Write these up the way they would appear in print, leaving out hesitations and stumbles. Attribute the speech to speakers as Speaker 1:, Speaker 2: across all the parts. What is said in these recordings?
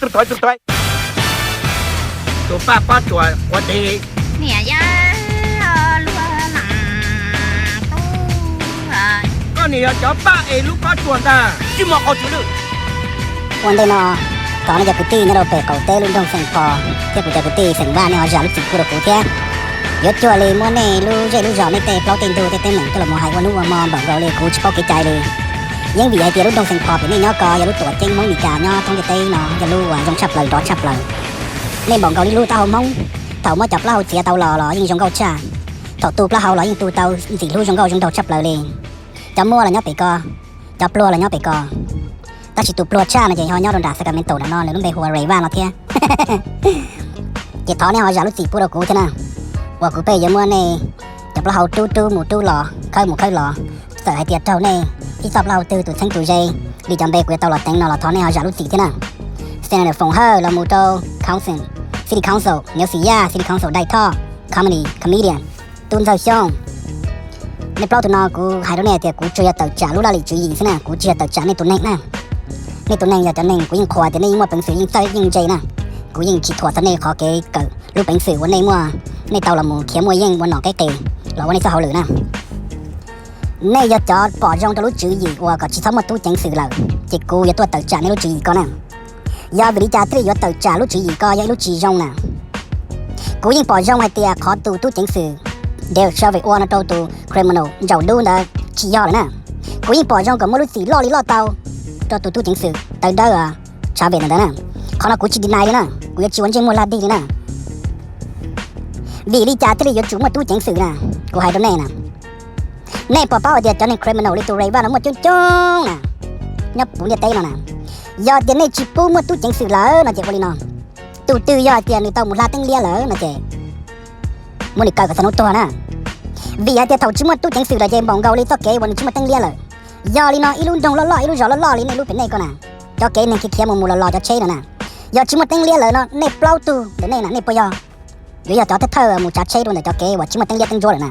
Speaker 1: tôi tụi ba ba chùa qua đi
Speaker 2: nè ya lúa nặng tu à
Speaker 1: con này cho ba ấy lúc có chùa ta chứ mà có chùa được
Speaker 3: วันเดนอตอนนี้จะกุฏิเนี่ยเราเปิดเก่าเต้ลุงดงเสียงพอเที่ยวกูจะกุฏิเสียงบ้านเนี่ยเราจะลุกจิกกูเรากูเที่ยยศจัวเลยมัวเน่ลูเจลูจอไม่เตะเปล่าเต็มตัวเต็มหนึ่งก็เราโมหายวันนู้นวันมองบอกเราเลยกูเฉพาะกิจใจเลยยังบีไอเตียลุงดงเสียงพอเป็นนี่เนาะก็อย่ารู้ตัวจริงมองมีการเนาะต้องจะเตะเนาะอย่ารู้ว่าต้องชับเลยรอชับเลยนี่บอกเรารู้เตามองเตามาจับเราเสียเตาหล่อยิ่งจงเกาช่าเตาตูปลาเขาหล่อยิ่งตูเตาสีรู้จงเกาจงเตาชับเลยจับมัวอะไรเนาะไปก็จับปลัวอะไรเนาะไปก็ta chỉ tụt plot cha này họ nhau đồn đả Sacramento đã non lúc đây hùa rầy va nó thế chỉ tháo này họ giả lúc chỉ pura cũ thế nào và cũ bây giờ mua này chụp là hậu một tu lò khơi lò sợ hai tiệt trâu này khi chụp là từ tụt xanh tụt dây đi chậm bè của tàu là đánh nó là tháo này họ giả lúc chỉ thế nào Senator phòng hơ là một tàu council city council nhớ xí ya city council đại thọ comedian tuân giao xongในเปล่าตัวน้องกูหายตัวเนี่ยแต่กูช่วยตัดจ่าลูกละลิจุยสินะกูช่วยตัดจ่าในตัวเน็กนะในตัวเน็กอย่าตัวเน็กกูยิ่งขวาแต่ในยิ่งว่าเป็นสื่อยิ่งใจยิ่งใจนะกูยิ่งคิดถั่วตัวเน็กขอเก๋เกิดลูกเป็นสื่อวันในมั่วในเตาละมูเขียวมวยยิ่งวันหนอกเก๋หรือวันนี้จะเอาหรือนะในอย่าจอดปอดยองตัวลูกจุยว่าก็ชิดทั้งหมดตู้เจ๋งสื่อเลยจิกูอย่าตัวตัดจ่าในลูกจุยก็นะอย่าบริจาคที่อย่าตัดจ่าลูกจุยก็อย่าลูกจุยยองนะกูยิ่งปอดยองให้เตียขอตู้เจ๋งสื่อเดี๋ยวชาวเวอร์น่ะตัว criminal เจ้าดูนะชี้ยอเลยนะกูยิ่งปล่อยจงกับมนุษย์สีล่อลีล่อเตาตัวตู้จริงสื่อเตาเด้อชาวเวอร์นั่นนะเขาน่ะกูชี้ดินายเลยนะกูจะชี้วันเจมัวลาดีเลยนะวีลีจ่าที่อยู่จุ่มมาตู้จริงสื่อนะกูให้ตัวแน่นะแน่ปอเป้าเดี๋ยวจะใน criminal เลยตัวไรบ้างนะมันจ้องนะยับปุ่นเดี๋ยวเต้นนะยอดเดี๋ยวในจีปูมาตู้จริงสื่อเลยนะเจ้าคนนี้นะตู้ยอดเดี๋ยวในเตาหมุนลาตั้งเลี้ยเลยนะเจ้มันอีกเกิดกับสนุกตัวนะvì ai thầu chỉ một tu chính sự là chơi bóng gấu lấy cho kếวันchỉ một tăng lia rồi giờ li nó ilu dong lo ilu gió lo li này lu bên này con à cho kế này kia một lo cho chơi nữa nè giờ chỉ một tăng lia rồi nó này plau tu để này nè này bây giờ giờ cho thơ một chả chơi luôn để cho kế và chỉ một tăng lia tăng gió rồi nè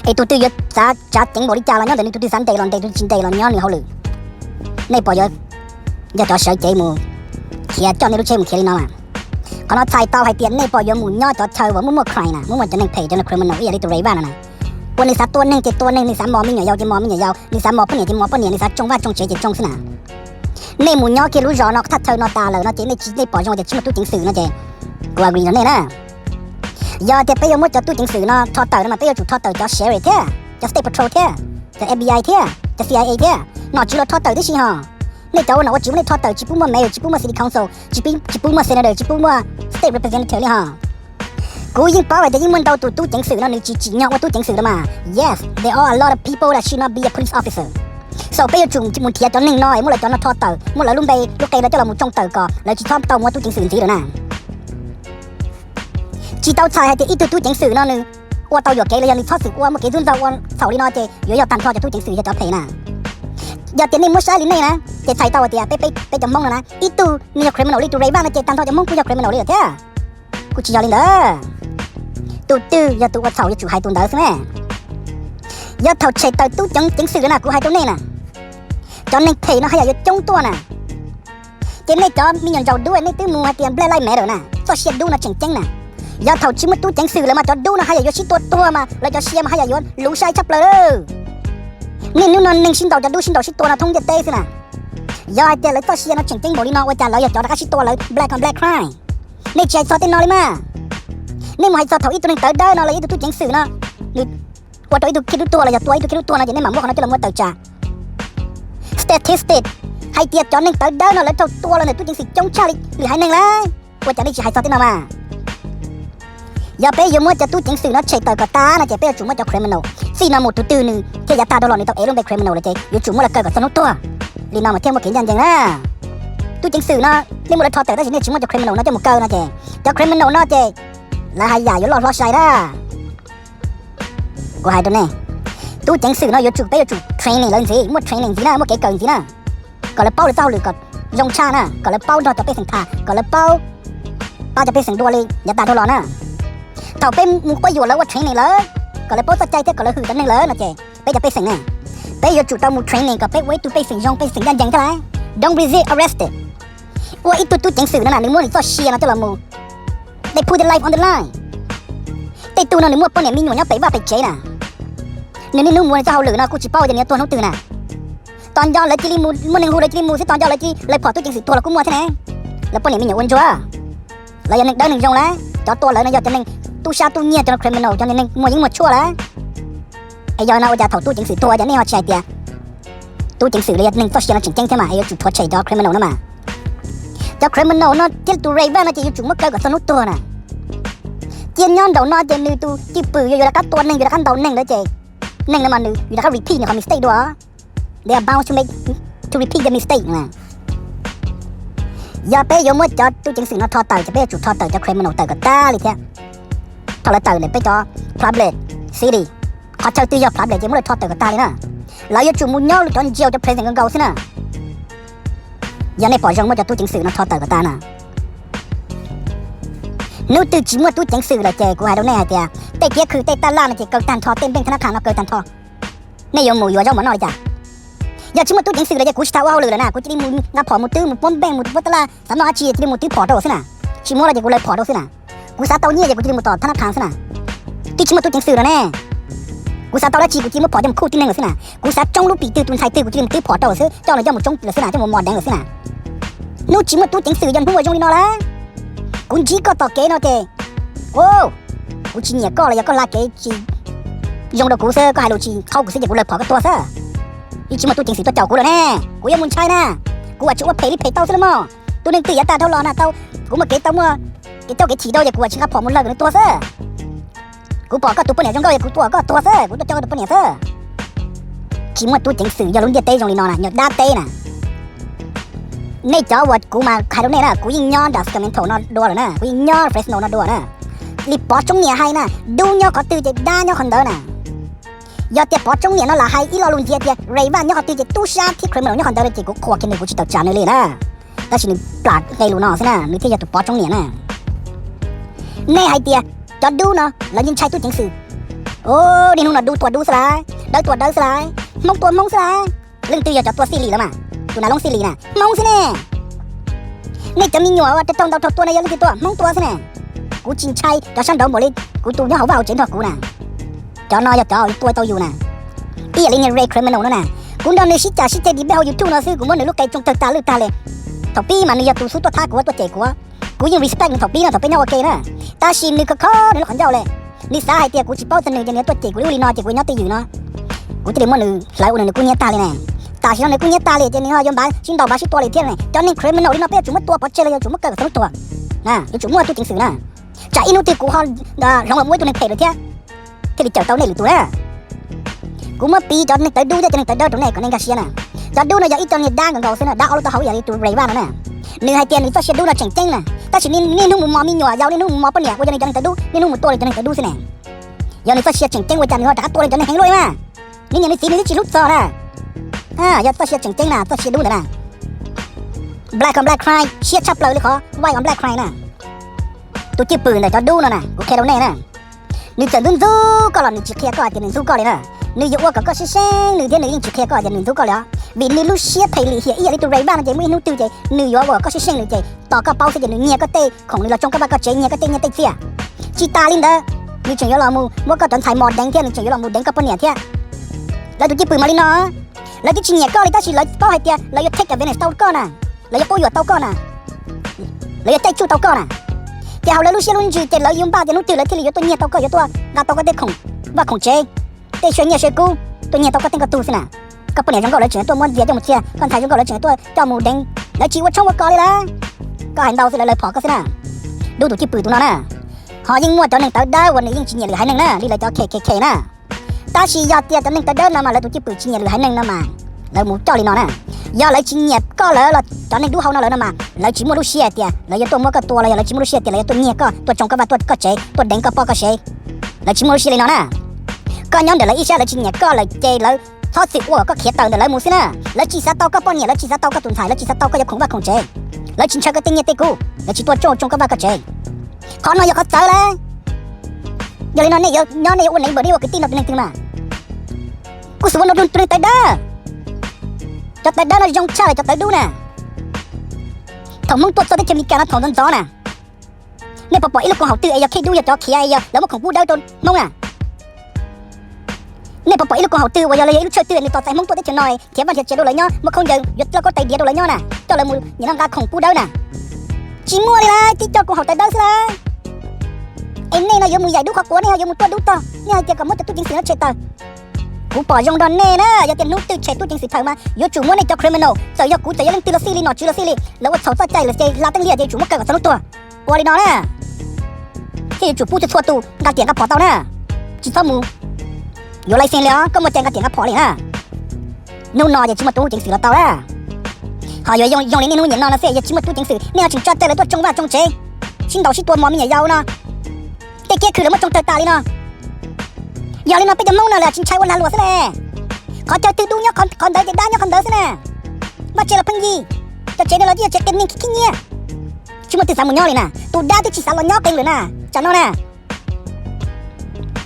Speaker 3: ấy tu giờ chả tính bộ đi chả là nhớ để tu sẵn đây tu chín đây là nhớ này hậu lử này bây giờ cho sợ chơi một kia cho này lu chơi một kia li nó mà còn nó xài tao hay tiền này bây giờ muốn nhớ cho thơ và muốn một cry nè muốn một cho nên pay cho nó criminal ý là đi tu rây ban nèวันนี้สัตว์ตัวนึงเจ็ดตัวนึงนี่สามหมอไม่เหนียวจะหมอไม่เหนียวนี่สามหมอปะเนี่ยจะหมอปะเนี่ยนี่สัตว์จงว่าจงเฉยจะจงสนาในหมู่ย่อเกี่ยวรู้จอนอกทัดเธอนอตาเลยนะเจ๊ในจีในปอจงจะชิมตู้จิงสื่อนะเจ๊กลัวกรีนเนี่ยนะย่อเจ๊ไปยมดจะตู้จิงสื่อนะทอดเต๋อนะมันไปยจุดทอดเต๋อจะเชอร์รี่เท่จะสเตปโทรเท่จะ FBI เท่จะ CIA เท่นอจิโร่ทอดเต๋อที่ชิฮะในเจ้าน่ะว่าจิ๋วในทอดเต๋อจิ๋วมัวเมย์จิ๋วมัว City Council จิ๋วมัว Senator จิ๋วมัว State Representative เลยฮะกูยิ่งป้าไว้แต่ยิ่งมันเดาตู้เจ๋งสื่อนั่นนี่จีเนาะว่าตู้เจ๋งสื่อละมา yes there are a lot of people that should not be a police officer so ไปจุ่มมุนเทียจอนหนึ่งน้อยมุนเลยจอนทอดเต๋อมุนเลยลุงไปลูกไก่แล้วเจ้าเรามุนจงเต๋อก่อแล้วจีทอดเต๋อว่าตู้เจ๋งสื่อจีแล้วนะจีเต๋อชายให้แต่อีตู้เจ๋งสื่อนั่นนึงว่าเต๋อหยอกเกยเลยยังนี่ทอดสื่อว่าเมื่อกี้จุนเต๋อวันเสาร์ลีน้อยเจอยู่ยอดตันทอดจากตู้เจ๋งสื่อจะจอดเพลน่ะอย่าเตียนนี่มุ้งใช้ลิ้นนี่นะเจใส่เต๋อเตียไปจำมองนะอีตู้นี่จะเครมโนลี่ตู้ไรบ้างนะเจตันทอดจะมองกูจะเครมโนลี่เท่กูจียอลินเด้อตู้อย่าตู้ว่าเสาอย่าจู่ให้ตัวเด้อใช่ไหมอย่าเท่าเฉยเต๋อตู้จังสื่อนะกูให้ตัวนี้นะจอนในเทนะให้อย่าจงตัวนะเจนในจอมีอย่างเจ้าด้วยในตู้มูให้เตรียมเปล่าไล่แม่เด้อนะก็เชียร์ดูนะเจ๋งๆนะอย่าเท่าชิมตู้จังสื่อแล้วมาจอดดูนะให้อย่าชิตัวมาแล้วจะเชียร์มาให้อย่าโยนรู้ใช่ชับเลยนี่นู่นนั่นชินดอกจะดูชินดอกชิตัวนะทงจะเตะสินะอย่าให้เตะเลยก็เชียร์นะเจ๋งๆบอกนี่น้องว่าจะแล้วอย่าจอดก็ชิตัวเลย black on black crime นี่ใจซอเต้นนอเลยมานี่มันให้ซอเท่าอีตัวนึงเต๋อเด้อนอเลยอีตัวจังสื่อนะนี่ว่าตัวอีตัวคิดรู้ตัวอะไรอย่าตัวอีตัวคิดรู้ตัวนะจะในหม่ำว่าเขาจะละมัวเต๋อจ่า statistic ให้เตียจอนึงเต๋อเด้อนอเลยเท่าตัวเลยเนี่ยตัวจังสื่อจงชาลิหรือให้หนึ่งเลยว่าจะนี่จะให้ซอเต้นนอมาอย่าไปยมัวจะตู้จังสื่อนะเฉยเต๋อกับตานะจะไปจุ่มว่าจะ criminal ซีนาหมดตัวนึงเที่ยตาตลอดนี่ต้องเอลงไป criminal เลยเจ๊อยู่จุ่มว่าละเกิดกับสนุกตัวลีนอมาเที่ยวมาเขียนยันนะตู้จังสื่อนะนี่มันเลยทอเต๋อได้สิเนี่ยจุ่มว่าจะ criminal นะจะหมดเกินนะเจ๊จะ criminal นะเจ๊แล้วให้ใหญ่อยู่รอใส่ละกูให้ตัวนี้ตู้จังสื่อนะอยู่จุ่มไปอยู่จุ่ม training เลยสิมั่ว training สินะมั่วเก๋เกินสินะก็เลยเป้าเลยเจ้าหรือก็ยงชานะก็เลยเป้าเราจะไปสังขาก็เลยเป้าจะไปสังตัวเลยอย่าตาทดลองนะถ้าเป็นมุกไปอยู่แล้วว่า training เลยก็เลยเป้าตัดใจเท่ก็เลยหือกันนึงเลยนะเจ๊ไปจะไปสังเนี่ยไปอยู่จุ่มตามมุก training ก็ไปไว้ตู้ไปสังยงไปสังยันยังเท่าไหร่ don't resist arrested ว่าอีตู้จังสื่อนั่นน่ะนึกว่านี่ตัวเชียร์นะเจ้าละมูได้พูดในไลฟ์ออนไลน์แต่ตู้นั่นนึกว่าป้อนเนี่ยมีหน่วยเนี่ยไปว่าไปเจ๊น่ะเนี่ยนี่นึกว่าจะเอาหรือนะกูจิเป้าจะเนี่ยตัวน้องตื่นน่ะตอนย้อนเลยจีรีมูมันหนึ่งหูเลยจีรีมูสิตอนย้อนเลยจีเลยพอตู้จังสื่อตัวละกูมัวใช่ไหมแล้วป้อนเนี่ยมีหน่วยอ้วนจัวแล้วยังนึกได้หนึ่งจงแล้วจอตัวเลยนะยอดจะนึงตู้ชาตู้เงียจนเครมมันเอาจนนึงมัวยิงมัวชั่วแล้วไอ้ยอน่ะว่าจะถอดตู้จังสื่อตัวจะนี่ฮอตใจเตียตู้จังสื่อเลยนึงตัวเชียร์นะจริงๆใช่ไหมไอ้จุดถอดใจจอเครมมันเอานะมาจอเครมมันเอาเนาะเจ้าตู้เรย์บ้านน่ะจะอยู่จุดมักเกิดกับสนุกตัวน่ะเจียนย้อนเดาหน้าเจนึตู้จีปือยู่แล้วก็ตัวนึงอยู่แล้วก็เดาหนึ่งแล้วเจหนึ่งแล้วมันอยู่แล้วก็ repeat เนี่ยเขา mistake ด้วย they are bound to make to repeat the mistake นะอย่าไปยอมว่าจอตู้จังสื่อเนาะทอดเต่าจะไปจุดทอดเต่าจะเครมมันเอาเต่ากับตาเลยแท้ทอดเต่าเลยไปจอ problem city เขาเจ้าตียอด problem จะไม่ได้ทอดเต่ากับตาเลยนะแล้วอยู่จุดมุ่งย่อหรือตอนเจียวจะ present กันเก่าสินะอย่าในปล่อยจังว่าจะตู้จังสื่อเนาะทอดเต่ากับตานะนู้ตื่นจีมัวตู้จังสื่อละเจกูหายตรงไหนหายเตียแต่เกี้ยคือแต่ตาล่านะเจเกิดตันทอเต็มเป็นธนาคารเราเกิดตันทอในยมหมูอยู่ว่าเจ้าหมันน้อยจ้ะอย่าจีมัวตู้จังสื่อละเจกูชิท้าว่าเลยนะกูจะได้มูงับผอมูตื้อมูป้อมแบงมูวัตลาสำนักอาชีพจะได้มูตื้อพอโตสินะชิมัวละเจกูเลยพอโตสินะกูสาเตาเนี่ยเจกูจะได้มูต่อธนาคารสินะที่จีมัวตู้จังสื่อละแน่กูสาเตาละชีกูจีมัวพอจะมูคู่ที่นั่งสินะกูสาจ้องลูกปีตื้อตุนไทยตื้อกูจะได้มูตื้อพอโตสิเจ้าเลยเจ้ามูจ้องสินะเจ้ามูมอดแดงสินะนู้จีมัวตู้จังสื่อยันหัวจงลีนอละกูจีก็ต่อเก๋เนาะเจโอ้กูจีเนี่ยก็เลยก็ลากเกจียงดอกกูเซ่ก็ให้ลูจีเข้ากูเสียกูเลยพอกับตัวเซ่อีจีมาตัวจริงสิตัวเจ้ากูเลยแน่กูยังมุนใช่นะกูว่าชื่อว่าเพลิเพเต้าซะแล้วมั้งตัวหนึ่งตียาตาเท่าร้อนนะเต้ากูมาเกเต้ามั้งเกเต้าเกฉีเต้าอย่ากูว่าชิงกับพอมันเลิกเลยตัวเซ่กูบอกก็ตัวปนเนี่ยจงก็อย่ากูตัวเซ่กูตัวเจ้าตัวปนเนี่ยเซ่จีมาตัวจริงสิอย่าลุ้นเดียเต้จงลีนอนะหยดดาเต้น่ะในจอวัดกูมาใครตรงนี้นะกูยิงย้อนดัสกาเมนโถนอดัวเลยนะกูยิงย้อนเฟรสโนนอดัวนะรีบปอจงเนี่ยให้นะดูย้อนเขาตื่นจะด้านย้อนคนเดินนะยอดเตะปอจงเนี่ยนั่นละให้อีลอลุนเจียเตียเรย์บ้านย้อนเขาตื่นจะตู้ชาที่เครมย้อนคนเดินจะกูขวากินในกูจิตตจานเลยนะแต่ฉันปลาดในลูนอสินะนึกที่จะตัวปอจงเนี่ยนะในให้เตียจอดดูเนาะแล้วยิงใช้ตู้จังสื่อโอ้นี่นู่นน่ะดูตัวดูสลายได้ตัวได้สลายมองตัวมองสลายเรื่องตัวอย่าจับตัวซีรีแล้วมาตัวน่ะลงซีรีน่ะมองสิแน่นี่จะมีหนัวว่าจะต้องเดาตัวในยังที่ตัวมองตัวสิแน่กูจริงใช่จะฉันเดาหมดเลยกูตัวเนี่ยเขาว่าเอาเจ๋งถอดกูน่ะจอนอยอย่าจ่อตัวเตาอยู่น่ะอีอะไรเนี่ยเรย์เครมมันนั่นน่ะกูโดนในชิจ่าชิเจดีเบลอยู่ทุ่งน่ะซื้อกูมันในลูกไก่จงตาลึกตาเลยถอปีมันนี่อย่าตัวสู้ตัวท่ากูว่าตัวเจ๋งกูว่ากูยัง respect ถอปีน่ะถอปีน่ะโอเคนะตาชิมนี่ก็ข้อในลูกขันเจ้าเลยนี่สาเหตุกูจิเป้าเสนอจะเนี่ยตัวเจ๋งกูรู้ลีนอเจ๋งกูเนี่ยตีอยู่เนาะกูจะได้มันหลายวันเนี่ยกูเนี่ยตาเลยแน่ตาชิโนในกูเนี่ยตาเลยเจนี่ฮะยมบ้านชินดอกบ้านชิตัวเลยเที่ยงเลยตอนนี้เครมมันเอาลีนอเป้จุ่มตัวปอเชเลยจุ่มเกิดกับตัวนะจุ่มตัวจริงสื่อนะจ่าอินุติกูฮอนลองแบบมวยตัวในเพจเลยเที่ยที่เจอเต้าในหรือตัวน่ะกูมาปีจอดในแต่ดูจะในแต่เดินตรงไหนก็ในกาเชียน่ะจอดดูน่ะอย่าอีตอนนี้ด่างกับเราสินะด่าเอาตัวเขาอย่างนี้ตัวเรย์บ้านน่ะเนื้อให้เตียนนี่ตัวเชียดูน่ะเจ๋งๆน่ะแต่ฉันนี่นุ่มมอมีหนัวยาวนี่นุ่มมอปะเนี่ยกูจะในแต่ดูนี่นุ่มตัวเลยจะในแต่ดูสิแน่อย่างนี้ตัวเชียเจ๋งๆว่าจะนี่ว่าแต่ตัวเลยจะในแข็งรวยมานี่อย่างนี้สีนี่จีลุดซอน่ะอย่าตัวเชียเจ๋งๆน่ะตัวเชียดูน่ะ black on black cry เชียชับเลยขอ white on black cry น่ะตัวจีปืนน่ะจอดดูน่ะโอเคตรงไหนน่ะนี่จะลุ้นสู้ก็หล่อนนี่จีเคียก็จะนึ่งสู้ก็เลยนะนี่อยู่ว่าก็เช่ๆนี่เดี๋ยวนี่ยิงจีเคียก็จะนึ่งสู้ก็เลยบินนี่ลูเชียเพลีเฮียอีอะไรตัวไรบ้างนะเจไม่รู้ตัวเจนี่อยู่ว่าก็เช่ๆนี่เจต่อก็เป้าเสียนี่เงี้ยก็เตะของนี่เราจงก็บ้าก็เจเงี้ยก็เตะเงี้ยเตะเสียจีตาลินเด้อนี่จึงยอมมูว่าก็ตอนถ่ายหมอดแดงเที่ยนี่จึงยอมมูแดงก็ปนเนี่ยเที่ยแล้วตัวจีปืนมาลินเนาะแล้วที่จีเงี้ยก็เลยถ้าจีเลยป้าให้เที่ยแล้วจะเทคกับเวเนสเต้าก็น่ะแล้วจะป้อยเต้าก็น่ะแล้วจะเตะชูเต้าก็น่ะเจ้าแล้วลูเชียลุนจีเจแล้วยุ่งบ้าจะนู้ตื่นแล้วที่เหลือตัวเนี่ยเต้าก็อยู่ตัวงาเต้าก็เด็กของว่าของเจเตะช่วยเนี่ยช่วยกูตัวเนี่ยเต้าก็เต็งกระตูสินะก็ปนเนี่ยจังก็เลยเฉยตัวม้วนเดียวจังหมดเชียคนไทยจังก็เลยเฉยตัวเจ้าหมูแดงแล้วจีว่าช่องว่าก่อเลยละก็เห็นเดาสิเลยพอก็สินะดูตัวที่ปืนตัวนั้นน่ะหอยิงม้วนตัวหนึ่งเต้าได้วันนี้ยิงจีเนี่ยหรือหายหนึ่งนะนี่เลยเจ้าเคนะตาชียอดเตี้ยตัวหนึ่งเต้าเดินมาแล้วตัวที่ปืนจีเนี่ยหรือหายหนึ่งนะมาแล้วหมูเจ้าลีนอนน่ะยอเลยจีเนี่ยก็เลยเราตอนนี้ดูเขาน่ะเลยนะมาแล้วจีมัวดูเชียเตี้ยแล้วยตัวมัวก็ตัวเลยแล้วจีมัวดูเชียเตี้ยแล้วตัวเนี่ยก็ตัวจงก็ว่าตัวก็เจตัวแดงก็ปอก็เชแล้วจีมัวดูเชียลีนอนน่ะก็ย้อนเดี๋ยวเลยอีเชียแล้วจีเนี่ยก็เลยเจแล้วทอดสิอ้วก็เขียนตังเดี๋ยวเลยมูสินะแล้วจีซาเต้าก็ปอนเนี่ยแล้วจีซาเต้าก็ตุนถ่ายแล้วจีซาเต้าก็ยังคงว่าคงเจแล้วจีนชาก็เต็งเนี่ยเตกูแล้วจีตัวจงก็ว่าก็เจขอนอยก็เจอเลยอย่าเลยนอนเนี่ยย้อนเนี่ยวันไหนบ่ได้ว่ากินตีนเราตึงมากูสวนเราโดนตึงแต่เด้อจะแต่เดินเราจงเช่จะแต่ดูน่ะท thằng mông tuột tới chấm đi cả nó thằng gió nè nên bỏ ít lúc con học từ ấy khi đu giờ cho kia ấyแล้วมันของพูดได้ตนมองอ่ะnên bỏ ít lúc con học từ bây giờ lấy lúc chơi từ này tọtใส่มงตัวได้จังหน่อยเขียนวันเขียนดูเลยเนาะมันคงจะหยุดแล้วก็ไตเดียดูเลยเนาะน่ะเจ้าเลยมืออย่างนั้นการของพูดได้น่ะจีมัวเลยนะที่เจ้าของhọcไตได้ซะละไอ้นี่นะยมือใหญ่ดูข้าวกัวเนี่ยยมือตัวดูต่อเนี่ยเจ้ากับมดจะตู้จริงสินะเฉยต่อกูปล่อยยงดอนเน่นะอย่าเตียนนู้ตื่นเฉยตู้จริงสิเธอมาอยู่จู่มัวในเจ้าคริมินอลเจ้าอย่ากูจะยังตีละซีรีหนอจูละซีรีแล้วว่าเขาใจเลยใจลาตั้งเรียใจจู่มัวเกิดกับสนุกตัวปวดเลยเนาะน่ะที่จู่พูดจะทั่วตู้กาเตียงกับพอเต้าน่ะจีซ้อมูอยู่ไรเสียงแล้วก็มาแจงกาเตียงกับพอเลยน่ะนู่นนออย่าชิมาตู้จริงสิละเต้าน่ะหอยยงเลยนี่นู่นอย่านอนนะเสียอย่าชิมาตู้จริงสิเนี่ยจึงจัดใจเลยตัวจงว่าจงเจชิงดอกชิตัวมอมีอย่ายาวเนาะเก๊คือแล้วมาจงเตยตาเลยเนาะอย่าเลยเนาะไปจะมุ่งเนาะแหละชิงใช้วันละหลัวซะแน่ขอเจอตื่นดูเนี่ยคอนเดย์จะได้เนี่ยคอนเดย์ซะแน่มาเจอละพังยีจะเจอเนี่ยเราจะเจอกันนี่ขี้เนี่ยชิมาตื่นสามมุนย่อเลยนะตูได้ที่ชิสามวันย่อเก่งเลยนะจันเนาะนะ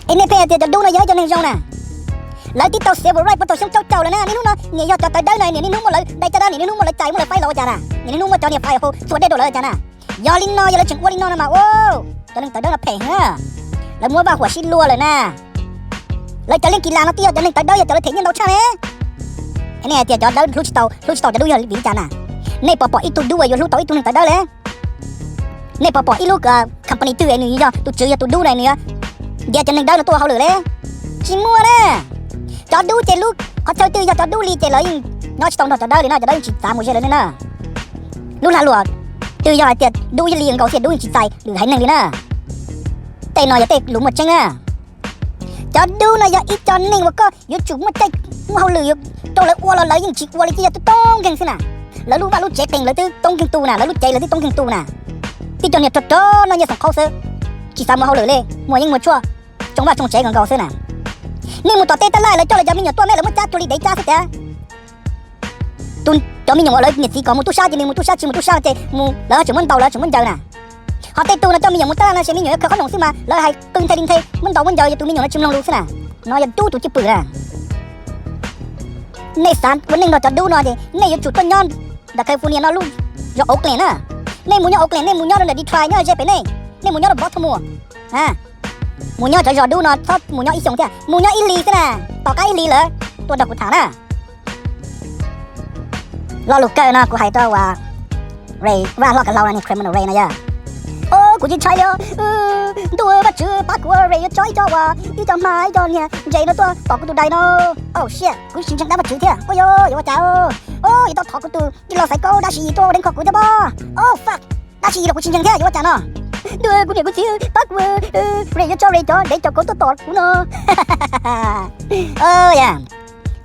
Speaker 3: ไอ้เนี่ยเพื่อจะดูเนาะเยอะจนในจงนะแล้วที่ตัวเสียบไรเพราะตัวช่างเจ้าเลยนะนี่นู่นเนาะเนี่ยยอดจะตายได้เลยเนี่ยนี่นู่นหมดเลยได้จะได้เนี่ยนี่นู่นหมดเลยใจหมดเลยไฟเราจ้านะนี่นู่นหมดจอเนี่ยไฟโหสวดได้โดดเลยจ้านะยอลินเนาะอย่าเลยจึงอ้วนลินเนาะนะมาโอ้จะเล่นแต่เดินละเพงฮะแล้วมัวบ้าหัวชิ้นรัวเลยนะเลยจะเล่นกีฬาเนาะเตี้ยจะเล่นแต่เดินอย่าจะเลยเถียงยันเราใช่ไหมไอ้เนี่ยเตี้ยจะเดินรู้ชิตจะดูอย่างวิ่งจ้านะในปออีตัวดูอยู่รู้ตัวอีตัวหนึ่งแต่เดินเลยในปออีลูกคัมปานีตัวไอ้นี่ย่อตัวจืดตัวดูไหนเนี่ยเดี๋ยวจะเล่นเดินตัวเขาเลยชิมัวนะจอดูเจลูกเขาเจอตัวจอดูลีเจเลยน้อยชิตองจะเดินเลยนะจะเดินจิตสามหัวเชเลยนะลูกหลานหลวงตัวย่อเตี้ยดูยังเลี้ยงเขาเสียดูจิตใจหรือให้หนึ่งเลยนะเตะหน่อยอย่าเตะหลุมหมดจังอ่ะจอดูหน่อยอย่าอีจอนนิ่งว่าก็อยู่จุ่มมาใจมัวเหลือตัวเลยอ้วนเลยยิ่งจิกอ้วนเลยที่จะต้องเก่งสินะแล้วรู้ว่ารู้เจ๊เก่งเลยที่ต้องเก่งตูน่ะแล้วรู้ใจเลยที่ต้องเก่งตูน่ะที่จอนเนี่ยจอดน้อยอย่าส่งเขาเสือจิตสามมัวเหลือเลยมัวยิ่งมัวชั่วจงว่าจงเจ๊ของเขาเสือน่ะนี่มัวต่อเตะตะไลเลยจอเลยจะมีหยดตัวแม่เลยมัวจ้าตัวลีได้จ้าสิจ้าตุนจะมีหยดเลยเนี่ยสีก่อนมัวตู้ชาจีมีมัวตู้ชาจีมัวตู้ชาเจมัวแล้วจุ่มมันเบาแล้วจุ่มมันเจอน่ะhọ tây tu là cho mình nhận một ta là sẽ mình nhận cái khó nồng xí mà lại hay từng thay đinh thay mình đầu mình giờ tụi mình nhận nó chim long luôn xí nè nó giờ tu tụi chim bự à này sáng vấn đề nó cho du nó gì này giờ chủ con nhon đã khai phu nó luôn giờ ốc lẻ nè này muốn nhon ốc lẻ này muốn nhon là đi try nhá chơi bên này này muốn nhon là bot thua mùa à muốn nhon cho giờ du nó thoát muốn nhon ít sống thế muốn nhon ít lì thế nè tao cái ít lìเลยตัวดักกูถามน่ะเราลูกเกอร์นะกูให้ตัวว่าเรย์ว่าเรากับเราเนี่ยเคลมมันเรย์นะย่ากูจะใช้แล้วตัวบัดจื้อปากกูเรย์จ้อยจ้าว่าที่ทำไมตอนเนี่ยใจnóตัวปอกกูตัวใดเนาะโอ้เชี่ยกูชิงชังได้บัดจื้อเท่โอ้ยอย่าว่าเจ้าโอ้ยต้องถอดกูตัวที่เราใส่กูได้ชีตัวเด่นของกูจะบ่โอ้ fuck ได้ชีเรากูชิงชังเท่อย่าว่าเจ้าเนาะด้วยกูเนี่ยกูชื่อปากกูเรย์จ้าได้จ้ากูตัวตอดกูเนาะย่า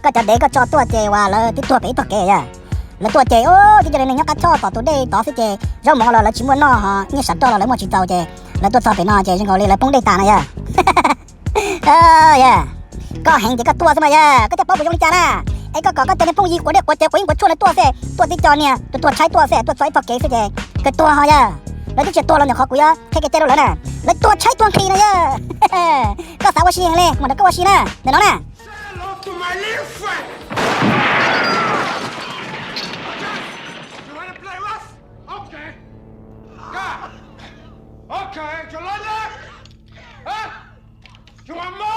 Speaker 3: ก็จะเด็กก็จอตัวเจว่าเลยที่ตัวไปตัวแกย่าแล้วตัวเจที่จะเรียนเนี่ยก็ชอบต่อตัวเด้ต่อสิเจเรามองเราแล้วชิมวันนอฮะเนี่ยสัตว์ตัวเราแล้วมองชิเจ้าเจแล้วตัวชอบไปนอเจฉันเขาเรียกอะไรป้องได้ตานะย่าย่าก็แห่งเจก็ตัวใช่ไหมย่าก็จะป้องไปยงจานะไอ้ก็จะในป้องยีกว่าเด็กว่าเจกว่ายิ่งกว่าชั่วในตัวเจตัวที่จอเนี่ยตัวใช้ตัวเจตัวใช้ตัวเก๋สิเจก็ตัวฮะย่าแล้วที่เจตัวเราเนี่ยเขากูย่าแค่เจเราแล้วนะแล้วตัวใช้ตัวคีนะย่าก็สาวชีเองเลยมันก็ว่าชีนะเดี๋ยวน้องน่ะ
Speaker 4: Okay, do you like that? Huh? Do you want more?